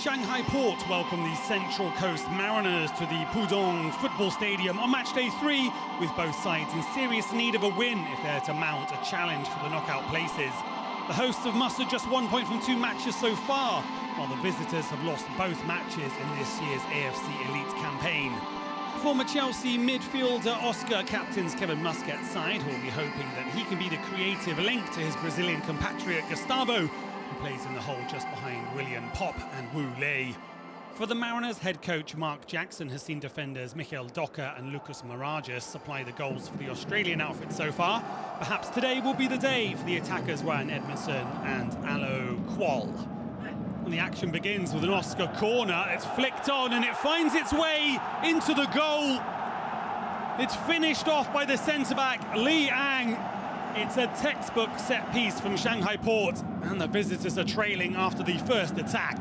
Shanghai Port welcome the Central Coast Mariners to the Pudong Football Stadium on matchday 3, with both sides in serious need of a win if they're to mount a challenge for the knockout places. The hosts have mustered just 1 point from 2 matches so far, while the visitors have lost both matches in this year's AFC Elite campaign. Former Chelsea midfielder Oscar captains Kevin Muscat's side, who will be hoping that he can be the creative link to his Brazilian compatriot Gustavo, who plays in the hole just behind William Pop and Wu Lei. For the Mariners, head coach Mark Jackson has seen defenders Mikael Doka and Lucas Vargas supply the goals for the Australian outfit so far. Perhaps today will be the day for the attackers Ryan Edmondson and Alo Qual. And the action begins with an Oscar corner. It's flicked on and it finds its way into the goal. It's finished off by the centre-back Li Ang. It's a textbook set piece from Shanghai Port, and the visitors are trailing after the first attack.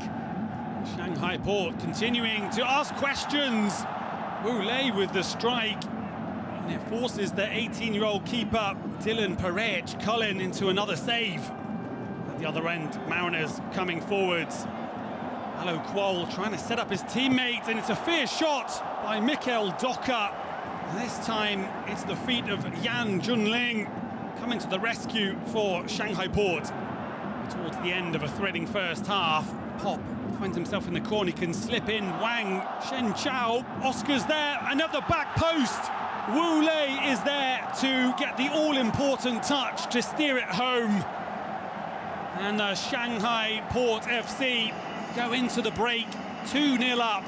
Shanghai Port continuing to ask questions. Wu Lei with the strike, and it forces the 18-year-old keeper Dylan Perech-Cullen into another save. At the other end, Mariners coming forwards. Alo Qual trying to set up his teammate, and it's a fierce shot by Mikael Doka. And this time, it's the feet of Yan Junling coming to the rescue for Shanghai Port. Towards the end of a threading first half, Pop finds himself in the corner. He can slip in. Wang Shenchao, Oscar's there, and at the back post, Wu Lei is there to get the all-important touch to steer it home. And the Shanghai Port FC go into the break 2-0 up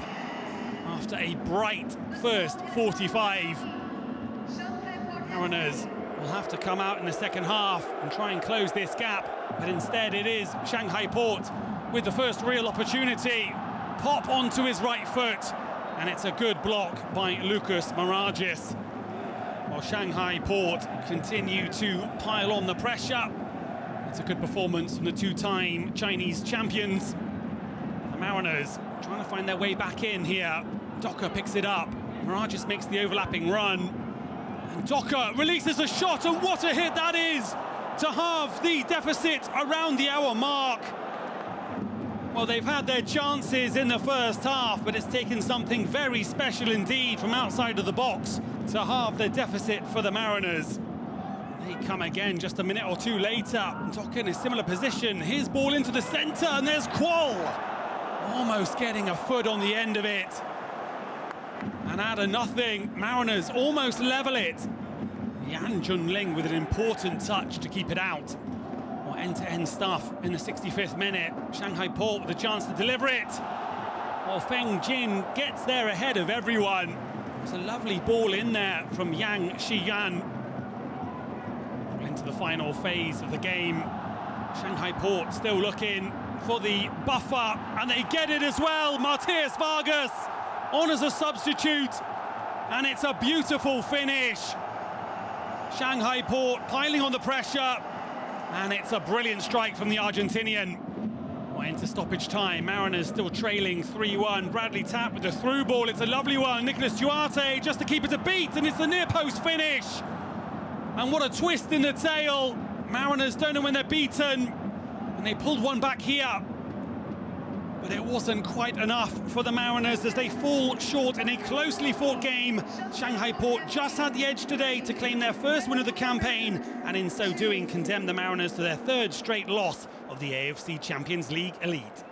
after a bright first 45. Mariners will have to come out in the second half and try and close this gap, but instead it is Shanghai Port with the first real opportunity. Pop onto his right foot, and it's a good block by Lucas Vargas. While Shanghai Port continue to pile on the pressure. It's a good performance from the two-time Chinese champions. The Mariners trying to find their way back in here. Doka picks it up. Vargas makes the overlapping run. And Doka releases a shot, and what a hit that is to halve the deficit around the hour mark. Well, they've had their chances in the first half, but it's taken something very special indeed from outside of the box to halve the deficit for the Mariners. They come again just a minute or two later. Doka in a similar position. His ball into the centre, and there's Qual. Almost getting a foot on the end of it. And out of nothing, Mariners almost level it. Yan Junling with an important touch to keep it out. Well, end-to-end stuff in the 65th minute. Shanghai Port with a chance to deliver it. Well, Feng Jin gets there ahead of everyone. There's a lovely ball in there from Yang Xiyan. Into the final phase of the game. Shanghai Port still looking for the buffer, and they get it as well. Matias Vargas on as a substitute, and it's a beautiful finish. Shanghai Port piling on the pressure, and it's a brilliant strike from the Argentinian. Well, into stoppage time, Mariners still trailing 3-1. Bradley Tapp with the through ball. It's a lovely one. Nicholas Duarte just to keep it a beat, and it's the near post finish. And what a twist in the tail. Mariners don't know when they're beaten, and they pulled one back here. But it wasn't quite enough for the Mariners as they fall short in a closely fought game. Shanghai Port just had the edge today to claim their first win of the campaign, and in so doing condemn the Mariners to their third straight loss of the AFC Champions League Elite.